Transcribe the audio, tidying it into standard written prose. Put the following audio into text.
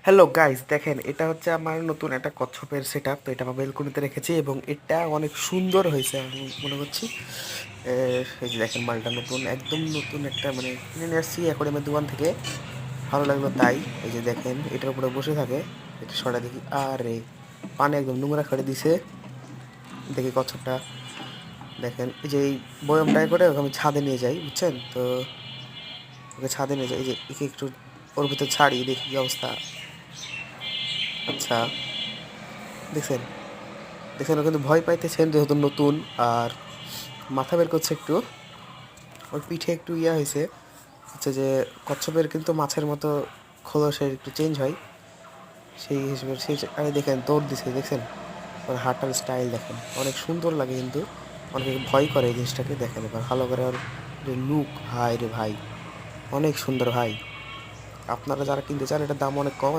Hello guys, দেখেন এটা হচ্ছে আমার নতুন একটা কচ্ছপের সেট আপ। তো এটা আমার বেলকনিতে রেখেছি এবং এটা অনেক সুন্দর হয়েছে আমি মনে করছি। এই যে দেখেন, মালটা নতুন, একদম নতুন একটা, মানে কিনে নিয়ে আসছি অ্যাকোয়ারিয়ামের দোকান থেকে। ভালো লাগলো তাই। এই যে দেখেন, এটার উপরে বসে থাকে। এটা সরা দেখি, আরে পানি একদম নোংরা করে দিছে। দেখি কচ্ছপটা, দেখেন এই যে এই বয়মটায় করে ওকে আমি ছাদে নিয়ে যাই, বুঝছেন তো। ওকে ছাদে নিয়ে যাই, এই যে একে একটু ওর ভিতর ছাড়ি, দেখি কি অবস্থা। আচ্ছা, দেখছেন দেখছেন ও কিন্তু ভয় পাইতেছেন যেহেতু নতুন। আর মাথা বের করছে একটু, ওর পিঠে একটু ইয়া হয়েছে। হচ্ছে যে কচ্ছপের কিন্তু মাছের মতো খোলসের একটু চেঞ্জ হয়, সেই হিসেবে সেই আরে দেখেন দৌড় দিছে, দেখছেন ওর হাঁটার স্টাইল দেখেন, অনেক সুন্দর লাগে কিন্তু অনেকে ভয় করে এই জিনিসটাকে। দেখেন এবার ভালো করে ওর যে লুক, ভাই রে ভাই, অনেক সুন্দর ভাই। আপনারা যারা কিনতে চান, এটার দাম অনেক কম।